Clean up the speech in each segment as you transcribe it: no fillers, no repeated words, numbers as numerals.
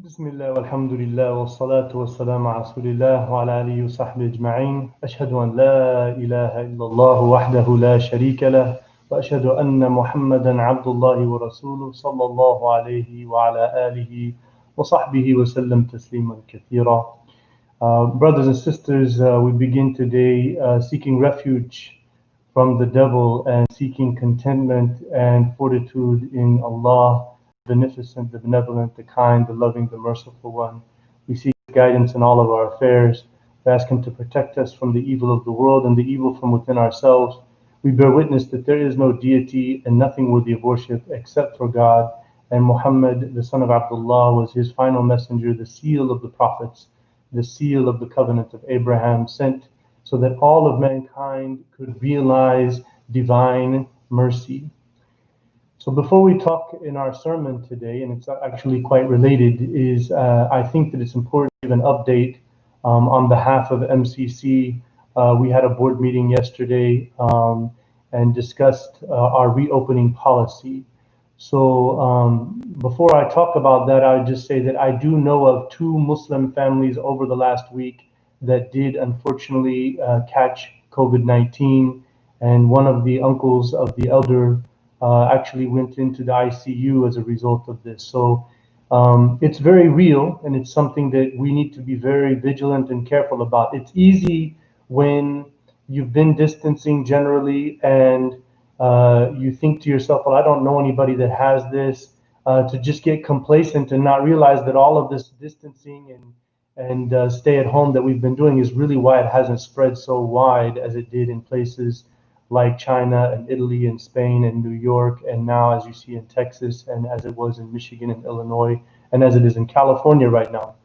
بسم الله والحمد لله والصلاة والسلام على رسول الله وعلى آله وصحبه أجمعين. أشهد أن لا إله إلا الله وحده لا شريك له وأشهد أن محمدا عبد الله ورسوله صلى الله عليه وعلى آله وصحبه وسلم تسليما كثيرا. Brothers and sisters, we begin today seeking refuge from the devil and seeking contentment and fortitude in Allah, the beneficent, the benevolent, the kind, the loving, the merciful one. We seek guidance in all of our affairs. We ask Him to protect us from the evil of the world and the evil from within ourselves. We bear witness that there is no deity and nothing worthy of worship except for God, and Muhammad, the son of Abdullah, was his final messenger, the seal of the prophets, the seal of the covenant of Abraham, sent so that all of mankind could realize divine mercy. So before we talk in our sermon today, and it's actually quite related, is I think that it's important to give an update on behalf of MCC. We had a board meeting yesterday and discussed our reopening policy. So before I talk about that, I would just say that I do know of two Muslim families over the last week that did unfortunately catch COVID-19, and one of the uncles of the elder actually went into the ICU as a result of this. So it's very real, and it's something that we need to be very vigilant and careful about. It's easy when you've been distancing generally and you think to yourself, well, I don't know anybody that has this, to just get complacent and not realize that all of this distancing and stay at home that we've been doing is really why it hasn't spread so wide as it did in places like China and Italy and Spain and New York, and now as you see in Texas, and as it was in Michigan and Illinois, and as it is in California right now.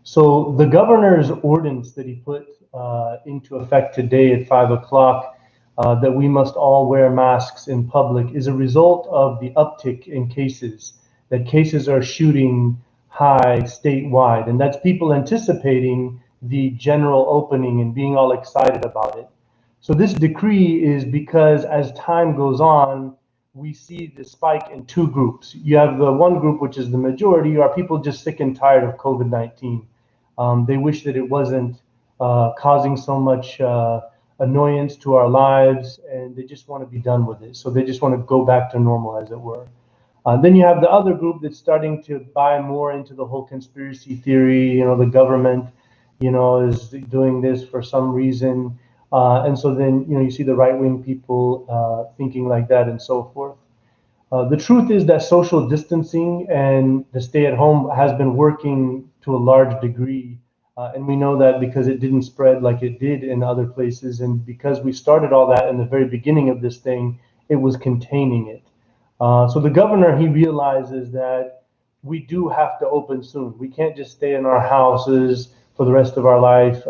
So the governor's ordinance that he put into effect today at 5 o'clock, that we must all wear masks in public, is a result of the uptick in cases, that cases are shooting high statewide, and that's people anticipating the general opening and being all excited about it. So this decree is because as time goes on, we see the spike in two groups. You have the one group, which is the majority, are people just sick and tired of COVID-19. They wish that it wasn't causing so much annoyance to our lives, and they just want to be done with it. So they just want to go back to normal, as it were. Then you have the other group that's starting to buy more into the whole conspiracy theory. The government, is doing this for some reason. And so then, you see the right-wing people thinking like that and so forth. The truth is that social distancing and the stay-at-home has been working to a large degree. And we know that because it didn't spread like it did in other places. And because we started all that in the very beginning of this thing, it was containing it. So the governor, he realizes that we do have to open soon. We can't just stay in our houses for the rest of our life.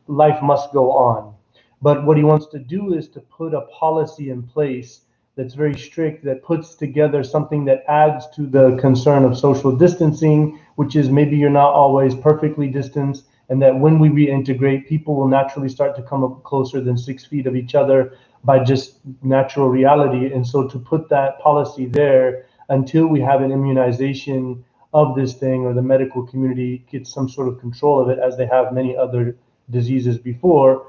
Life must go on. But what he wants to do is to put a policy in place that's very strict, that puts together something that adds to the concern of social distancing, which is maybe you're not always perfectly distanced, and that when we reintegrate, people will naturally start to come up closer than 6 feet of each other by just natural reality. And so to put that policy there until we have an immunization of this thing, or the medical community gets some sort of control of it, as they have many other diseases before,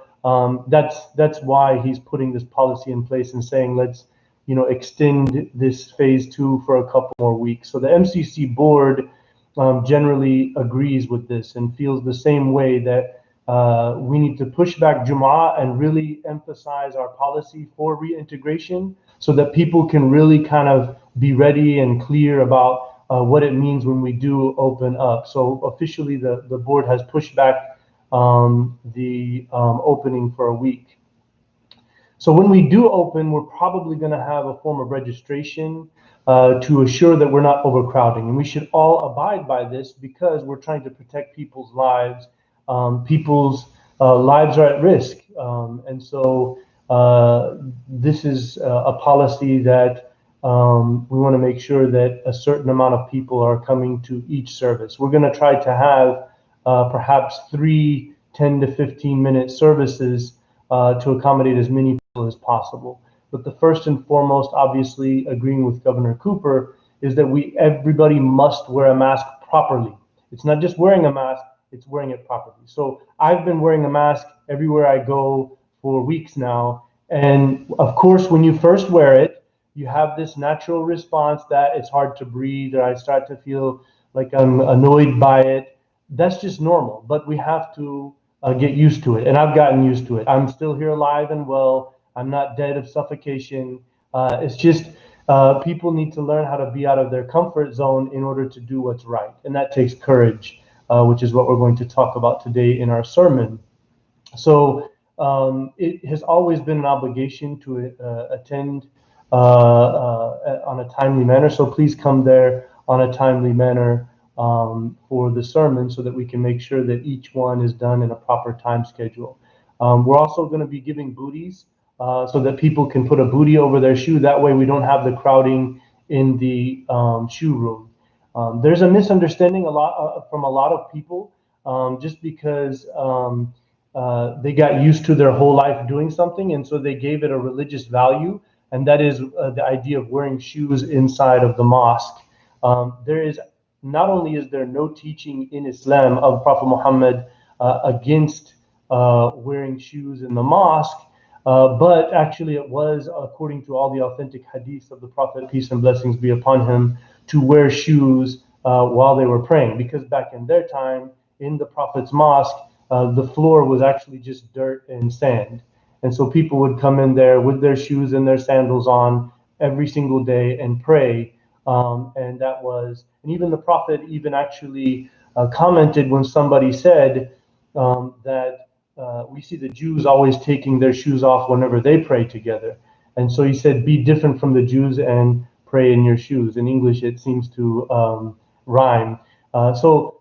that's why he's putting this policy in place and saying, let's extend this phase 2 for a couple more weeks. So the MCC board generally agrees with this and feels the same way, that we need to push back Jumu'ah and really emphasize our policy for reintegration so that people can really kind of be ready and clear about what it means when we do open up. So officially the board has pushed back the opening for a week. So when we do open, we're probably going to have a form of registration to assure that we're not overcrowding. And we should all abide by this because we're trying to protect people's lives. People's lives are at risk. And so this is a policy that we want to make sure that a certain amount of people are coming to each service. We're going to try to have perhaps 3 10 to 15-minute services to accommodate as many people as possible. But the first and foremost, obviously, agreeing with Governor Cooper, is that everybody must wear a mask properly. It's not just wearing a mask, it's wearing it properly. So I've been wearing a mask everywhere I go for weeks now. And of course, when you first wear it, you have this natural response that it's hard to breathe, or I start to feel like I'm annoyed by it. That's just normal, but we have to get used to it. And I've gotten used to it. I'm still here alive and well. I'm not dead of suffocation. It's just people need to learn how to be out of their comfort zone in order to do what's right. And that takes courage, which is what we're going to talk about today in our sermon. So it has always been an obligation to attend on a timely manner. So please come there on a timely manner for the sermon so that we can make sure that each one is done in a proper time schedule. We're also going to be giving booties so that people can put a booty over their shoe. That way we don't have the crowding in the shoe room. There's a misunderstanding from a lot of people just because they got used to their whole life doing something, and so they gave it a religious value, and that is the idea of wearing shoes inside of the mosque. There is not only is there no teaching in Islam of Prophet Muhammad against wearing shoes in the mosque, but actually it was according to all the authentic hadiths of the Prophet, peace and blessings be upon him, to wear shoes while they were praying, because back in their time in the Prophet's mosque, the floor was actually just dirt and sand. And so people would come in there with their shoes and their sandals on every single day and pray. And even the Prophet even actually commented when somebody said that we see the Jews always taking their shoes off whenever they pray together. And so he said, be different from the Jews and pray in your shoes. In English, it seems to rhyme. So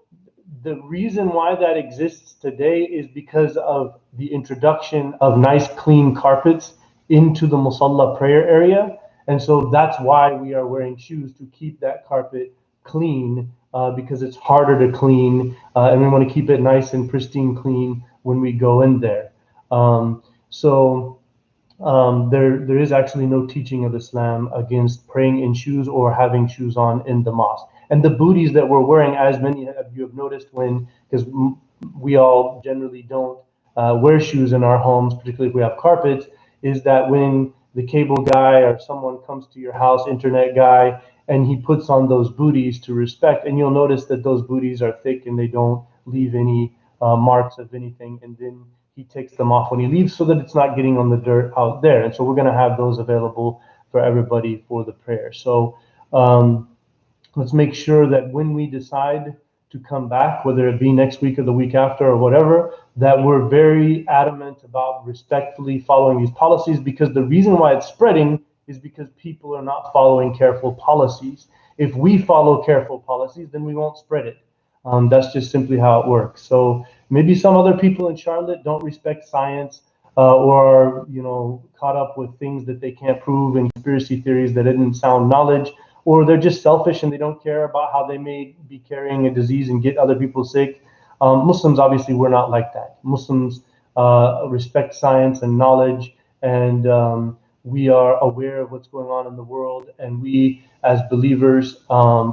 the reason why that exists today is because of the introduction of nice clean carpets into the musalla prayer area. And so that's why we are wearing shoes, to keep that carpet clean, because it's harder to clean, and we want to keep it nice and pristine clean when we go in there. There is actually no teaching of Islam against praying in shoes or having shoes on in the mosque. And the booties that we're wearing, as many of you have noticed, because we all generally don't wear shoes in our homes, particularly if we have carpets, is that when the cable guy or someone comes to your house, internet guy, and he puts on those booties to respect, and you'll notice that those booties are thick and they don't leave any marks of anything, and then he takes them off when he leaves so that it's not getting on the dirt out there. And so we're going to have those available for everybody for the prayer. So let's make sure that when we decide to come back, whether it be next week or the week after or whatever, that we're very adamant about respectfully following these policies, because the reason why it's spreading is because people are not following careful policies. If we follow careful policies, then we won't spread it. That's just simply how it works. So maybe some other people in Charlotte don't respect science or are, caught up with things that they can't prove and conspiracy theories that isn't sound knowledge, or they're just selfish and they don't care about how they may be carrying a disease and get other people sick. Muslims, obviously, we're not like that. Muslims respect science and knowledge, and we are aware of what's going on in the world, and we, as believers,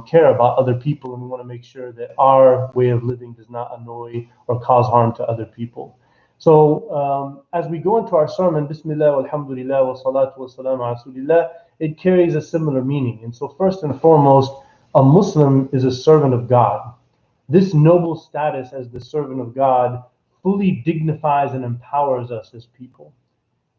care about other people, and we want to make sure that our way of living does not annoy or cause harm to other people. So as we go into our sermon, Bismillah, alhamdulillah, wa salatu wa salam ala rasulillah, it carries a similar meaning. And so first and foremost, a Muslim is a servant of God. This noble status as the servant of God fully dignifies and empowers us as people.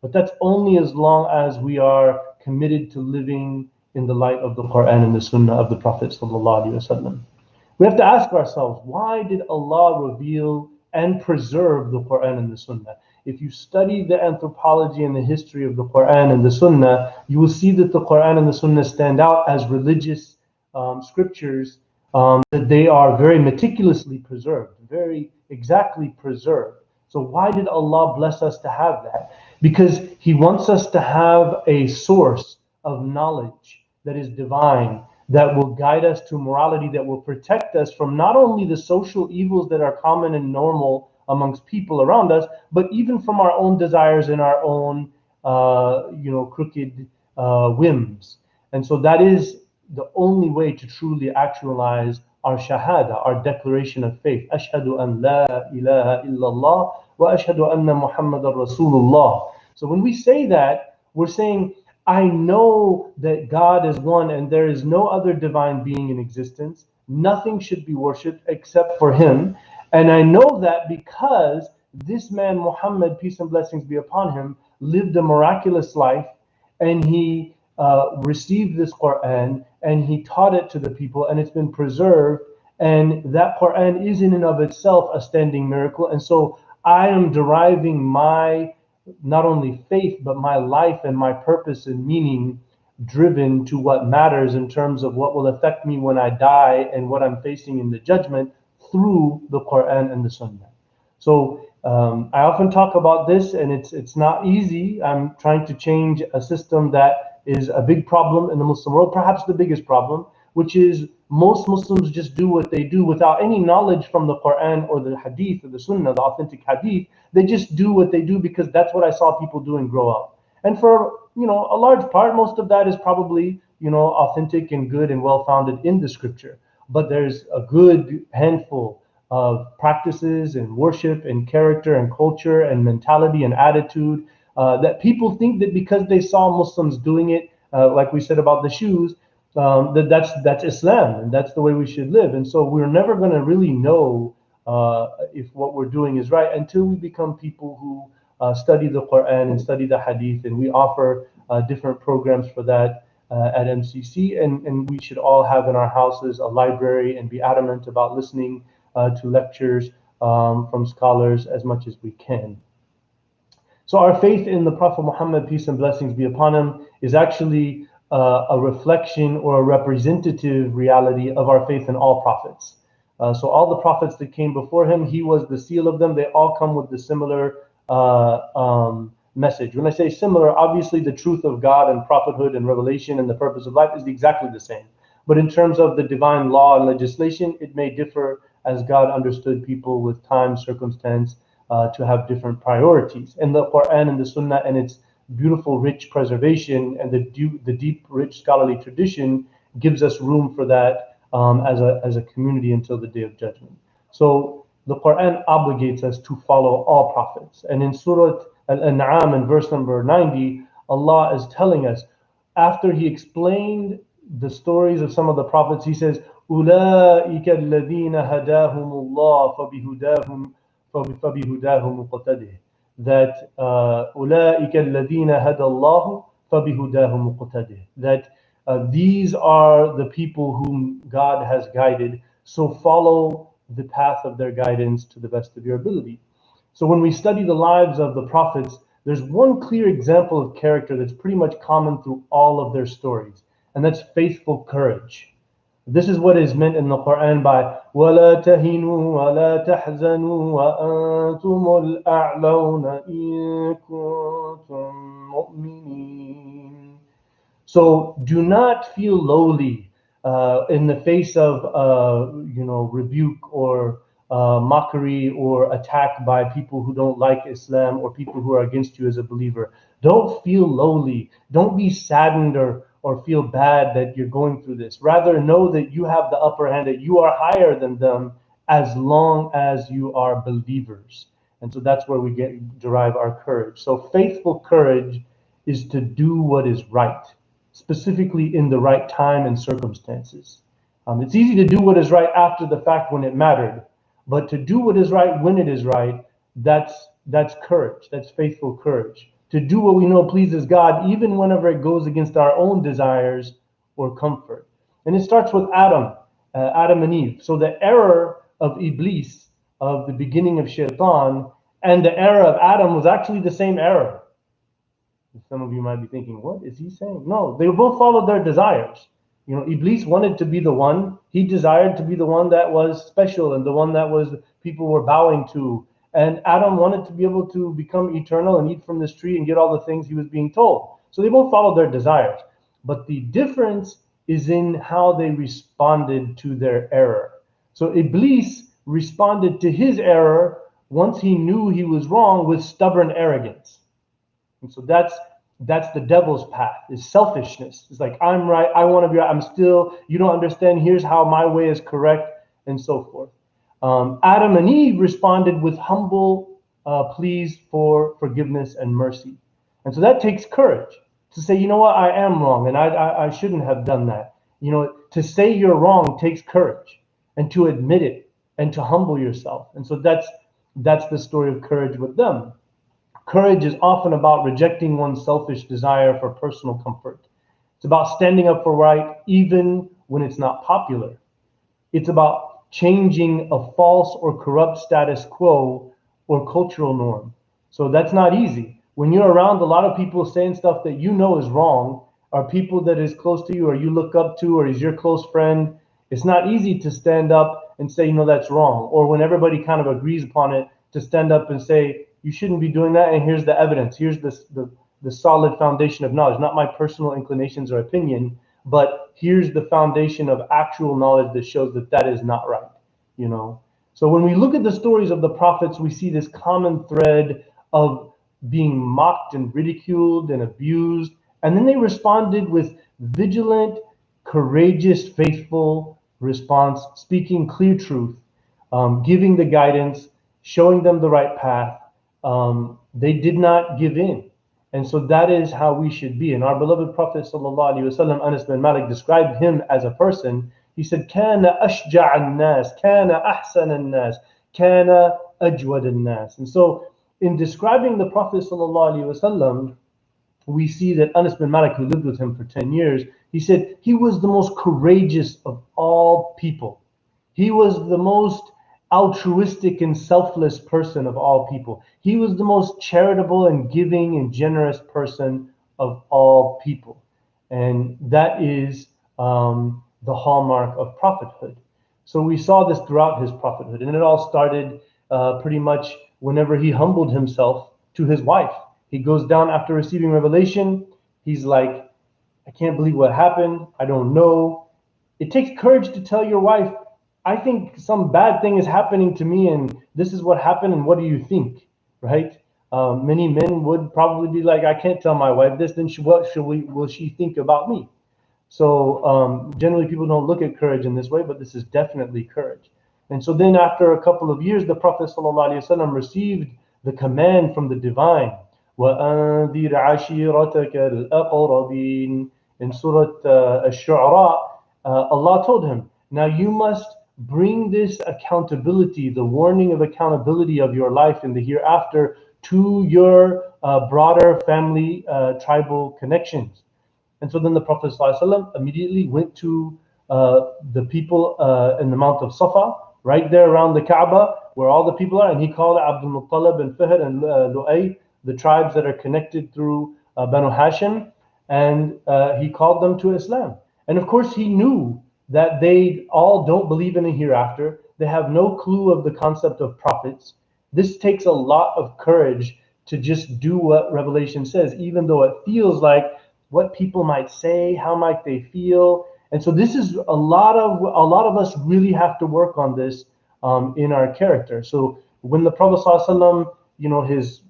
But that's only as long as we are committed to living in the light of the Quran and the Sunnah of the Prophet ﷺ. We have to ask ourselves, why did Allah reveal and preserve the Quran and the Sunnah? If you study the anthropology and the history of the Quran and the Sunnah, you will see that the Quran and the Sunnah stand out as religious scriptures, that they are very meticulously preserved, very exactly preserved. So why did Allah bless us to have that? Because He wants us to have a source of knowledge that is divine, that will guide us to morality, that will protect us from not only the social evils that are common and normal amongst people around us, but even from our own desires and our own, crooked whims. And so that is the only way to truly actualize our shahada, our declaration of faith. Ashhadu an la ilaha illallah wa ashhadu anna Muhammadan Rasulullah. So when we say that, we're saying, I know that God is one and there is no other divine being in existence. Nothing should be worshipped except for him. And I know that because this man, Muhammad, peace and blessings be upon him, lived a miraculous life, and he received this Quran and he taught it to the people, and it's been preserved. And that Quran is in and of itself a standing miracle. And so I am deriving my not only faith, but my life and my purpose and meaning driven to what matters in terms of what will affect me when I die and what I'm facing in the judgment through the Quran and the Sunnah. So I often talk about this, and it's not easy. I'm trying to change a system that is a big problem in the Muslim world, perhaps the biggest problem, which is most Muslims just do what they do without any knowledge from the Quran or the Hadith or the Sunnah, the authentic Hadith. They just do what they do because that's what I saw people do and grow up. And for a large part, most of that is probably authentic and good and well-founded in the Scripture. But there's a good handful of practices and worship and character and culture and mentality and attitude that people think that because they saw Muslims doing it, like we said about the shoes, that's Islam and that's the way we should live. And so we're never going to really know if what we're doing is right until we become people who study the Quran and study the Hadith. And we offer different programs for that at MCC, and we should all have in our houses a library and be adamant about listening to lectures from scholars as much as we can. So our faith in the Prophet Muhammad, peace and blessings be upon him, is actually a reflection or a representative reality of our faith in all prophets. So all the prophets that came before him, he was the seal of them. They all come with the similar message. When I say similar, obviously the truth of God and prophethood and revelation and the purpose of life is exactly the same. But in terms of the divine law and legislation, it may differ as God understood people with time, circumstance, to have different priorities. And the Quran and the Sunnah and its beautiful, rich preservation and the deep, rich scholarly tradition gives us room for that as a community until the Day of Judgment. So the Quran obligates us to follow all prophets. And in Surah Al-An'am, in verse number 90, Allah is telling us, after He explained the stories of some of the prophets, He says, أُولَٰئِكَ الَّذِينَ هَدَاهُمُ اللَّهُ فَبِهُدَاهُ مُقْتَدِهِ. That أُولَٰئِكَ الَّذِينَ هَدَى اللَّهُ فَبِهُدَاهُ مُقْتَدِهِ. That these are the people whom God has guided, so follow the path of their guidance to the best of your ability. So when we study the lives of the prophets, there's one clear example of character that's pretty much common through all of their stories, and that's faithful courage. This is what is meant in the Quran by وَلَا تَهِنُوا وَلَا تَحْزَنُوا وَأَنْتُمُ الْأَعْلَوْنَ إِن كُنتُم مُؤْمِنِينَ. So do not feel lowly in the face of rebuke or mockery or attack by people who don't like Islam or people who are against you as a believer. Don't feel lowly. Don't be saddened or feel bad that you're going through this. Rather, know that you have the upper hand, that you are higher than them as long as you are believers. And so that's where we derive our courage. So faithful courage is to do what is right, specifically in the right time and circumstances. It's easy to do what is right after the fact when it mattered, but to do what is right when it is right, that's courage. That's faithful courage. To do what we know pleases God, even whenever it goes against our own desires or comfort. And it starts with Adam and Eve. So the error of Iblis, of the beginning of Shaitan, and the error of Adam was actually the same error. Some of you might be thinking, what is he saying? No, they both followed their desires. Iblis wanted to be the one. He desired to be the one that was special and the one that was people were bowing to. And Adam wanted to be able to become eternal and eat from this tree and get all the things he was being told. So they both followed their desires. But the difference is in how they responded to their error. So Iblis responded to his error once he knew he was wrong with stubborn arrogance. And so that's that's the devil's path, is selfishness. It's like, I'm right, I want to be right, I'm still, you don't understand, here's how my way is correct, and so forth. Adam and Eve responded with humble pleas for forgiveness and mercy. And so that takes courage to say, you know what, I am wrong, and I shouldn't have done that. You know, to say you're wrong takes courage, and to admit it, and to humble yourself. And so that's the story of courage with them. Courage is often about rejecting one's selfish desire for personal comfort. It's about standing up for right even when it's not popular. It's about changing a false or corrupt status quo or cultural norm. So that's not easy. When you're around a lot of people saying stuff that you know is wrong, or people that is close to you or you look up to or is your close friend, it's not easy to stand up and say, no, that's wrong. Or when everybody kind of agrees upon it, to stand up and say, you shouldn't be doing that, and here's the evidence. Here's the solid foundation of knowledge, not my personal inclinations or opinion, but here's the foundation of actual knowledge that shows that that is not right, you know. So when we look at the stories of the prophets, we see this common thread of being mocked and ridiculed and abused, and then they responded with vigilant, courageous, faithful response, speaking clear truth, giving the guidance, showing them the right path. They did not give in. And so that is how we should be. And our beloved Prophet sallallahu alaihi wasallam, Anas bin Malik, described him as a person. He said, "Kana ashja' an-nas, kana ahsan an-nas, kana ajwad an-nas." And so, in describing the Prophet sallallahu alaihi wasallam, we see that Anas bin Malik, who lived with him for 10 years, he said he was the most courageous of all people. He was the most altruistic and selfless person of all people. He was the most charitable and giving and generous person of all people. And that is the hallmark of prophethood. So we saw this throughout his prophethood. And it all started pretty much whenever he humbled himself to his wife. He goes down after receiving revelation. He's like, I can't believe what happened. I don't know. It takes courage to tell your wife, I think some bad thing is happening to me, and this is what happened, and what do you think, right? Many men would probably be like, I can't tell my wife this, then what will she think about me? So generally people don't look at courage in this way, but this is definitely courage. And so then after a couple of years, the Prophet ﷺ received the command from the divine, وَأَنذِرْ عَشِيرَتَكَ الْأَقْرَبِينَ. In Surah Ash-Shu'ara, Allah told him, now you must bring this accountability, the warning of accountability of your life in the hereafter, to your broader family tribal connections. And so then the Prophet ﷺ immediately went to the people in the Mount of Safa, right there around the Kaaba, where all the people are, and he called Abdul Muttalib and Fihr and Lu'ay, the tribes that are connected through Banu Hashim, and he called them to Islam. And of course he knew that they all don't believe in a hereafter. They have no clue of the concept of prophets. This takes a lot of courage to just do what Revelation says, even though it feels like what people might say, how might they feel. And so this is a lot of us really have to work on this in our character. So when the Prophet ﷺ, his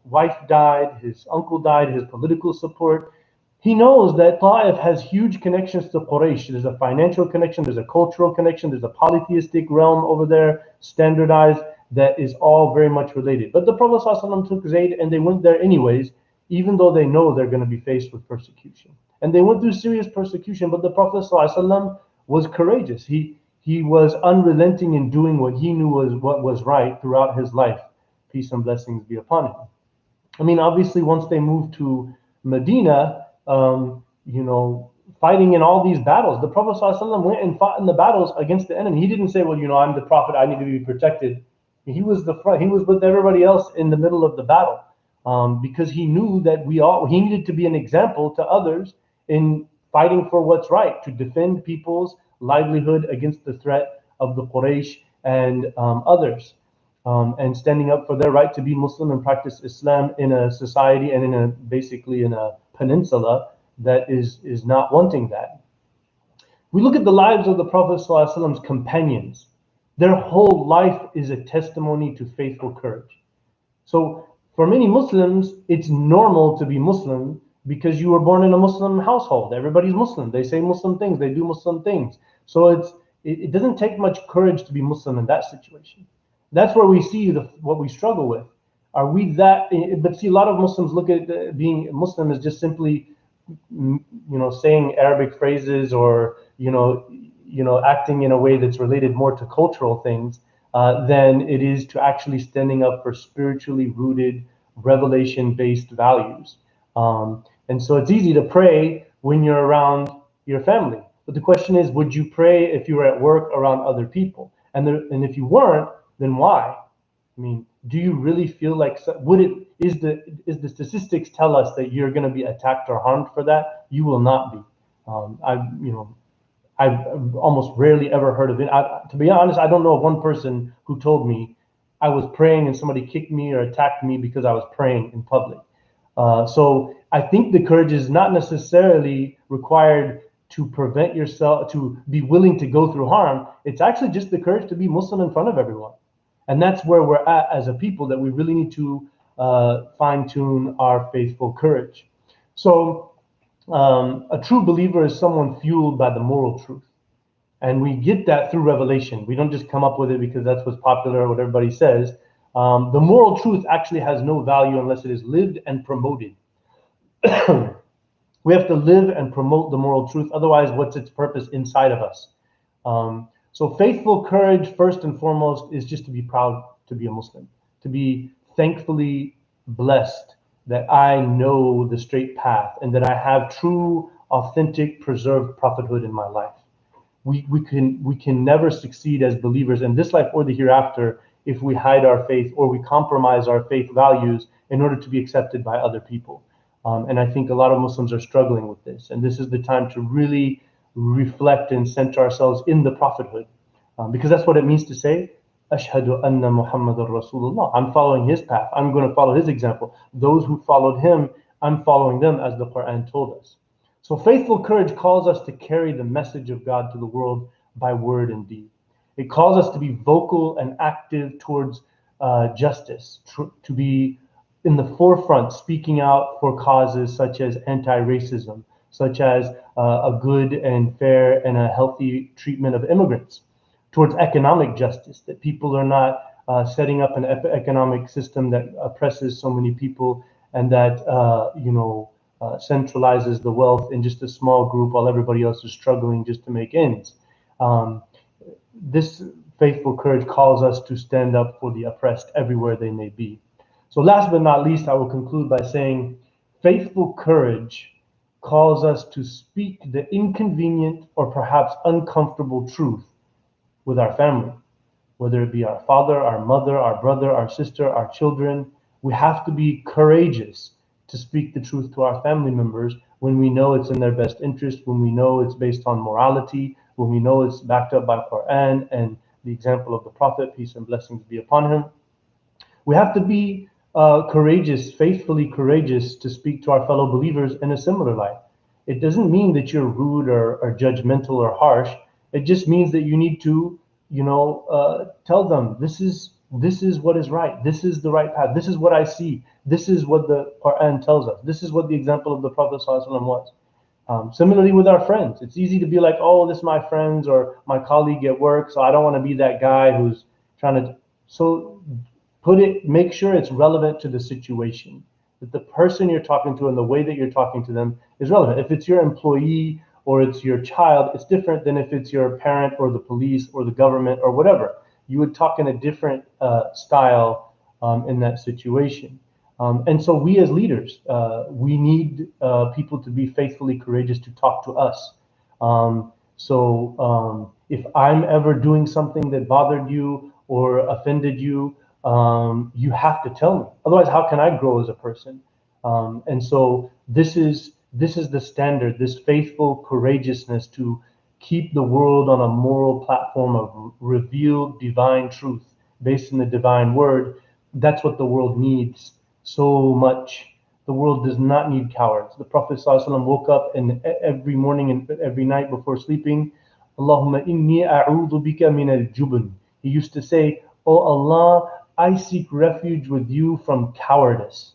wife died, his uncle died, his political support, he knows that Ta'if has huge connections to Quraysh. There's a financial connection, there's a cultural connection, there's a polytheistic realm over there, standardized, that is all very much related. But the Prophet ﷺ took Zayd and they went there anyways, even though they know they're going to be faced with persecution. And they went through serious persecution, but the Prophet ﷺ was courageous. He was unrelenting in doing what he knew was what was right throughout his life. Peace and blessings be upon him. I mean, obviously, once they moved to Medina, fighting in all these battles, the Prophet ﷺ went and fought in the battles against the enemy. He didn't say, well, I'm the Prophet, I need to be protected. He was the front. He was with everybody else in the middle of the battle. Because he knew that he needed to be an example to others in fighting for what's right, to defend people's livelihood against the threat of the Quraysh and others, and standing up for their right to be Muslim and practice Islam in a society and basically in a peninsula that is not wanting that. We look at the lives of the Prophet ﷺ's companions. Their whole life is a testimony to faithful courage. So For many Muslims, it's normal to be Muslim because you were born in a Muslim household. Everybody's Muslim. They say Muslim things. They do Muslim things. So it doesn't take much courage to be Muslim in that situation. That's where we see what we struggle with. Are we that? But see, a lot of Muslims look at being Muslim as just simply, saying Arabic phrases or acting in a way that's related more to cultural things than it is to actually standing up for spiritually rooted, revelation-based values. And so it's easy to pray when you're around your family. But the question is, would you pray if you were at work around other people? And if you weren't, then why? I mean, do you really feel like is the statistics tell us that you're going to be attacked or harmed for that? You will not be. I've almost rarely ever heard of it. To be honest, I don't know of one person who told me I was praying and somebody kicked me or attacked me because I was praying in public. So I think the courage is not necessarily required to prevent yourself, to be willing to go through harm. It's actually just the courage to be Muslim in front of everyone. And that's where we're at as a people, that we really need to fine tune our faithful courage. So a true believer is someone fueled by the moral truth. And we get that through revelation. We don't just come up with it because that's what's popular or what everybody says. The moral truth actually has no value unless it is lived and promoted. We have to live and promote the moral truth. Otherwise, what's its purpose inside of us? So faithful courage, first and foremost, is just to be proud to be a Muslim, to be thankfully blessed that I know the straight path and that I have true, authentic, preserved prophethood in my life. We can never succeed as believers in this life or the hereafter if we hide our faith or we compromise our faith values in order to be accepted by other people. And I think a lot of Muslims are struggling with this. And this is the time to really reflect and center ourselves in the prophethood. Because that's what it means to say, Ashhadu anna Muhammadan Rasulullah. I'm following his path. I'm going to follow his example. Those who followed him, I'm following them as the Quran told us. So faithful courage calls us to carry the message of God to the world by word and deed. It calls us to be vocal and active towards justice, to be in the forefront, speaking out for causes such as anti-racism, such as a good and fair and a healthy treatment of immigrants, towards economic justice, that people are not setting up an economic system that oppresses so many people and that centralizes the wealth in just a small group while everybody else is struggling just to make ends. This faithful courage calls us to stand up for the oppressed everywhere they may be. So last but not least, I will conclude by saying faithful courage calls us to speak the inconvenient or perhaps uncomfortable truth with our family, whether it be our father, our mother, our brother, our sister, our children. We have to be courageous to speak the truth to our family members when we know it's in their best interest, when we know it's based on morality, when we know it's backed up by Quran and the example of the Prophet, peace and blessings be upon him. We have to be courageous, faithfully courageous to speak to our fellow believers in a similar light. It doesn't mean that you're rude or judgmental or harsh. It just means that you need to, tell them this is what is right. This is the right path. This is what I see. This is what the Quran tells us. This is what the example of the Prophet ﷺ was. Similarly with our friends, it's easy to be like, oh, this is my friends or my colleague at work, so I don't want to be that guy who's trying to. So make sure it's relevant to the situation, that the person you're talking to and the way that you're talking to them is relevant. If it's your employee or it's your child, it's different than if it's your parent or the police or the government or whatever. You would talk in a different style in that situation. And so we as leaders, we need people to be faithfully courageous to talk to us. If I'm ever doing something that bothered you or offended you, you have to tell me. Otherwise, how can I grow as a person? And so this is the standard, this faithful courageousness to keep the world on a moral platform of revealed divine truth based in the divine word. That's what the world needs so much. The world does not need cowards. The Prophet ﷺ woke up and every morning and every night before sleeping, Allahumma inni a'udhu bika min al-jubn. He used to say, oh Allah, I seek refuge with you from cowardice.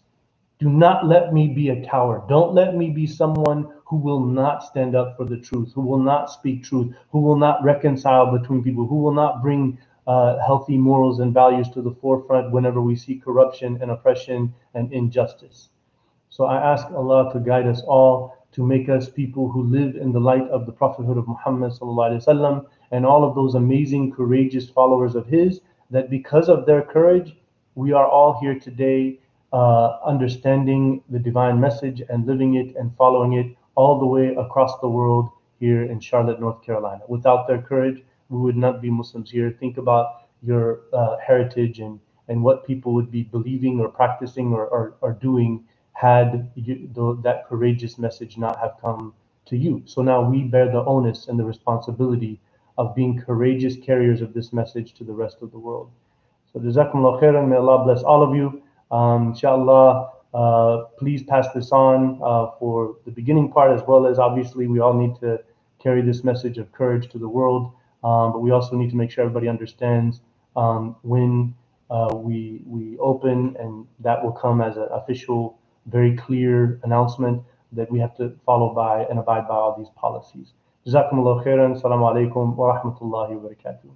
Do not let me be a coward. Don't let me be someone who will not stand up for the truth, who will not speak truth, who will not reconcile between people, who will not bring healthy morals and values to the forefront whenever we see corruption and oppression and injustice. So I ask Allah to guide us all, to make us people who live in the light of the prophethood of Muhammad sallallahu alaihi wasallam and all of those amazing, courageous followers of his, that because of their courage, we are all here today understanding the divine message and living it and following it all the way across the world here in Charlotte, North Carolina. Without their courage, we would not be Muslims here. Think about your heritage and what people would be believing or practicing or doing had that courageous message not have come to you. So now we bear the onus and the responsibility of being courageous carriers of this message to the rest of the world. So Jazakumullah khairan, may Allah bless all of you. Inshallah, please pass this on for the beginning part, as well as obviously we all need to carry this message of courage to the world. But we also need to make sure everybody understands when we open, and that will come as an official, very clear announcement that we have to follow by and abide by all these policies. Jazakumullah khairan. Assalamu alaikum wa rahmatullahi wa barakatuh.